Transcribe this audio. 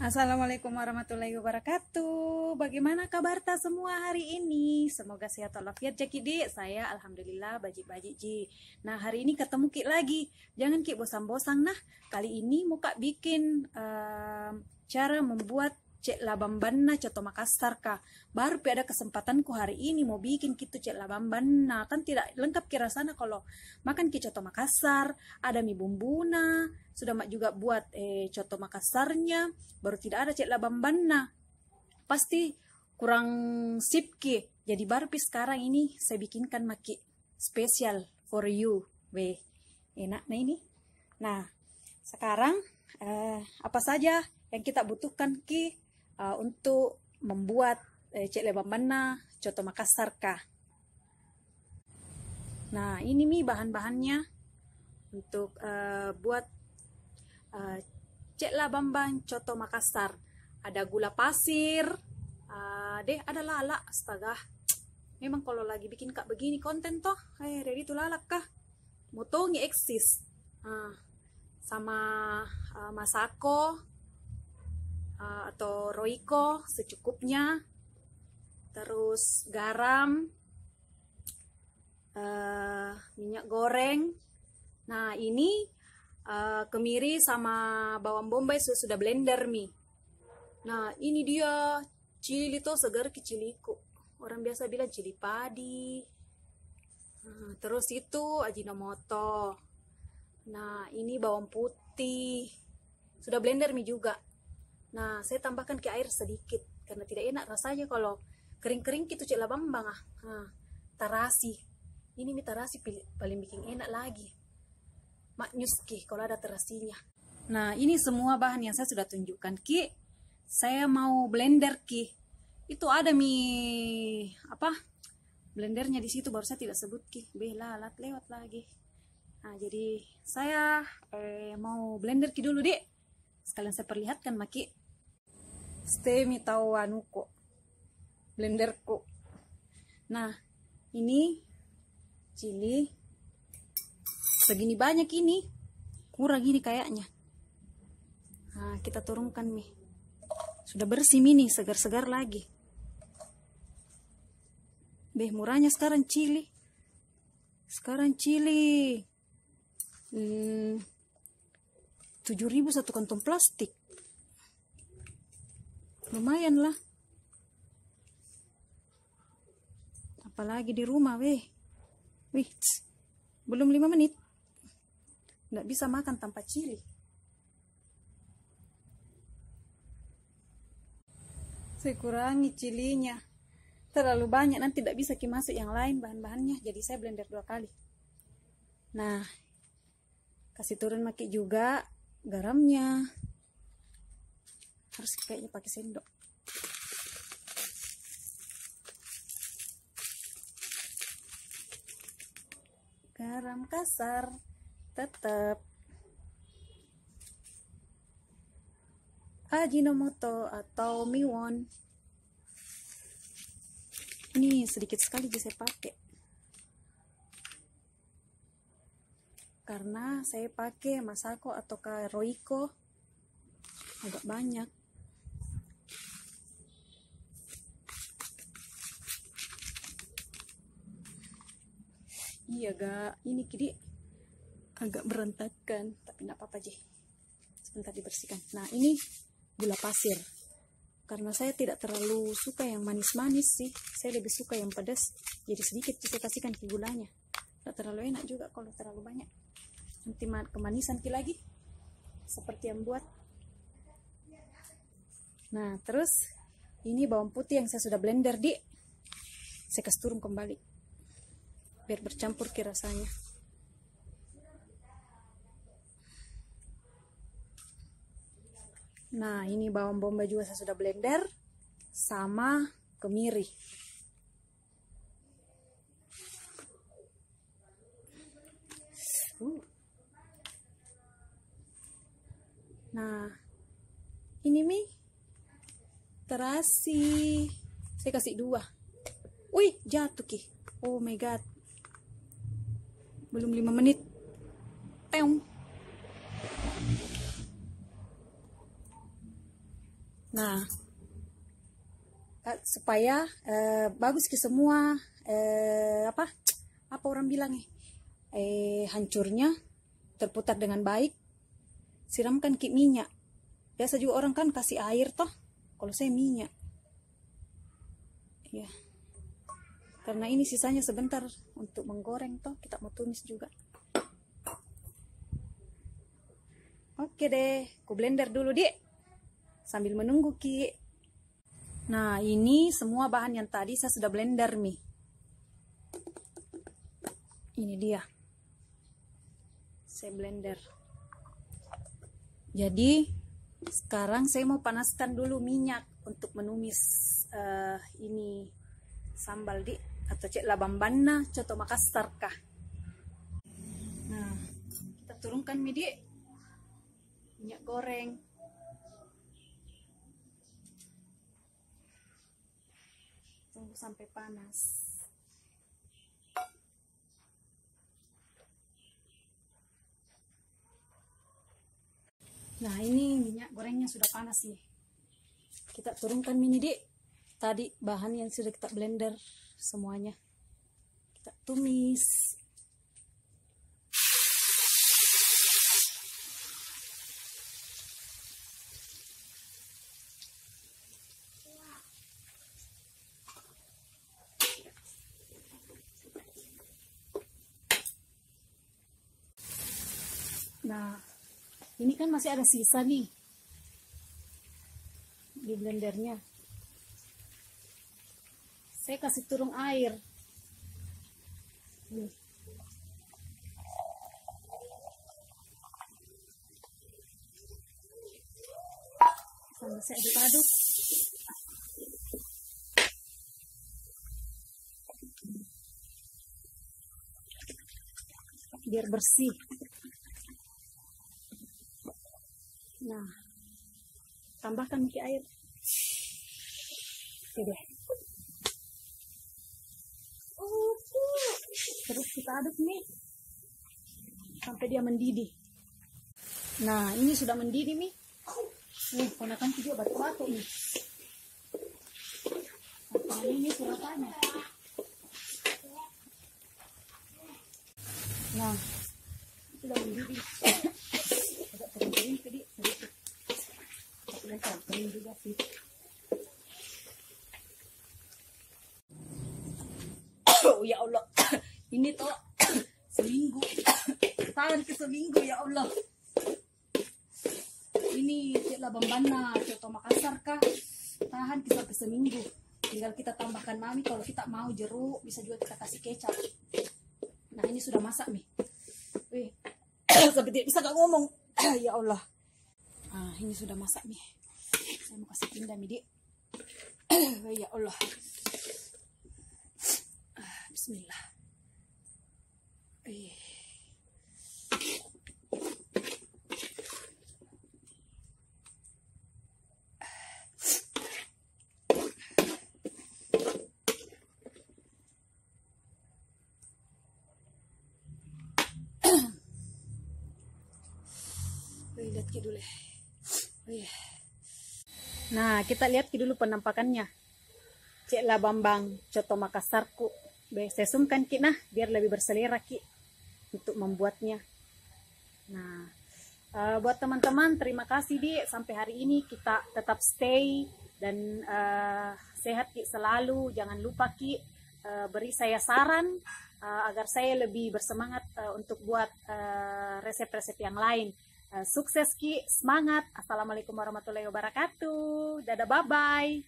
Assalamualaikum warahmatullahi wabarakatuh. Bagaimana kabar ta semua hari ini? Semoga sehat walafiat Jaki di. Saya alhamdulillah bajik-bajik ji. Nah, hari ini ketemu Ki lagi. Jangan Ki bosan-bosan nah. Kali ini muka bikin cara membuat cek labambanna coto Makassar kah. Baru ada kesempatanku hari ini mau bikin gitu cek labambanna. Kan tidak lengkap kira sana kalau makan ki coto Makassar, ada mie bumbuna, sudah mak juga buat coto Makassarnya, baru tidak ada cek labambanna. Pasti kurang sip ki. Jadi baru sekarang ini saya bikinkan maki spesial for you. Weh, enak nah ini. Nah, sekarang apa saja yang kita butuhkan ki untuk membuat cek labambanna coto Makassar kah. Nah, ini nih bahan-bahannya untuk buat cek labamban coto Makassar. Ada gula pasir, ada lala, astaga. Memang kalau lagi bikin kak begini konten toh, ready tuh lalak kah. Motongi eksis. Sama masako atau roiko secukupnya, terus garam, minyak goreng. Nah, ini kemiri sama bawang bombay sudah blender mie. Nah, ini dia cili tuh segar ke ciliku. Orang biasa bilang cili padi. Terus itu ajinomoto. Nah, ini bawang putih. Sudah blender mie juga. Nah, saya tambahkan ke air sedikit karena tidak enak rasanya kalau kering-kering gitu cek labambang. Terasi. Ini mie terasi paling bikin enak lagi. Maknyus ki kalau ada terasinya. Nah, ini semua bahan yang saya sudah tunjukkan ki. Saya mau blender ki. Itu ada mie blendernya di situ, baru saya tidak sebut ki. Lalat lewat lagi. Nah, jadi saya mau blender ki dulu deh. Sekalian saya perlihatkan maki stemi tau anuko blenderku. Nah, ini cili segini banyak ini, kurang ini kayaknya. Nah, kita turunkan mie. Sudah bersih mie nih, segar-segar lagi. Murahnya sekarang cili. Sekarang cili 7.000 satu kantong plastik. Lumayan lah. Apalagi di rumah, wih, belum 5 menit. Nggak bisa makan tanpa cili. Saya kurangi cilinya. Terlalu banyak, nanti tidak bisa masuk yang lain bahan-bahannya. Jadi saya blender 2 kali. Nah, kasih turun maki juga garamnya. Harus kayaknya pakai sendok. Garam kasar tetap. Ajinomoto atau miwon. Ini sedikit sekali bisa pakai. Karena saya pakai masako atau roiko agak banyak. Iya, ini kidi agak berantakan, tapi tidak apa-apa aja. Sebentar dibersihkan. Nah, ini gula pasir. Karena saya tidak terlalu suka yang manis-manis sih. Saya lebih suka yang pedas. Jadi sedikit saya kasihkan ke gulanya. Tidak terlalu enak juga kalau terlalu banyak. Nanti kemanisan ki lagi. Seperti yang buat. Nah, terus ini bawang putih yang saya sudah blender di. Saya kasih turun kembali. Biar bercampur ki rasanya. Nah, ini bawang bombay juga saya sudah blender sama kemiri. Nah, ini mie terasi. Saya kasih 2. Wih, jatuh ki. Oh my god. Belum 5 menit. Teong. supaya bagus ke semua apa orang bilang hancurnya terputar dengan baik. Siramkan ke minyak. Biasa juga orang kan kasih air toh, kalau saya minyak ya, karena ini sisanya sebentar untuk menggoreng toh, kita mau tumis juga. Oke deh, ku blender dulu Dik sambil menunggu Ki. Nah, ini semua bahan yang tadi saya sudah blender nih. Ini dia. Saya blender. Jadi, sekarang saya mau panaskan dulu minyak untuk menumis ini sambal Dik, atau cek labambanna coto Makassar kah. Nah, kita turunkan mie Dik. Minyak goreng. Tunggu sampai panas. Nah, ini minyak gorengnya sudah panas nih. Kita turunkan mie Dik. Tadi bahan yang sudah kita blender semuanya. Kita tumis. Nah, ini kan masih ada sisa nih di blendernya. Saya kasih turun air. Nih. Sambil saya aduk-aduk. Biar bersih. Nah, tambahkan ke air. Oke deh. Terus kita aduk nih sampai dia mendidih. Nah, ini sudah mendidih nih. Nih, ponakan juga batu-batu nih. Nah, ini suratannya. Nah, sudah mendidih. Agak kering-kering tadi sedikit. Tapi kering juga sih. Oh ya Allah, ini toh seminggu, tahan ke seminggu ya Allah. Ini cek labambanna coto Makassar kah, tahan kita ke seminggu. Tinggal kita tambahkan mami, kalau kita mau jeruk bisa juga kita kasih kecap. Nah, ini sudah masak nih. Wih, sampai tidak bisa gak ngomong. Ya Allah. Nah, ini sudah masak nih. Saya mau kasih pindah Dik. Ya Allah. Bismillah. Lihat dulu. Nah, kita lihat dulu penampakannya. Cek lah Bambang coto Makassarku. Saya sumkan Ki nah biar lebih berselera Ki untuk membuatnya. Nah, buat teman-teman terima kasih Dik, sampai hari ini kita tetap stay dan sehat Ki selalu. Jangan lupa Ki beri saya saran agar saya lebih bersemangat untuk buat resep-resep yang lain. Sukses Ki, semangat. Assalamualaikum warahmatullahi wabarakatuh. Dadah, bye-bye.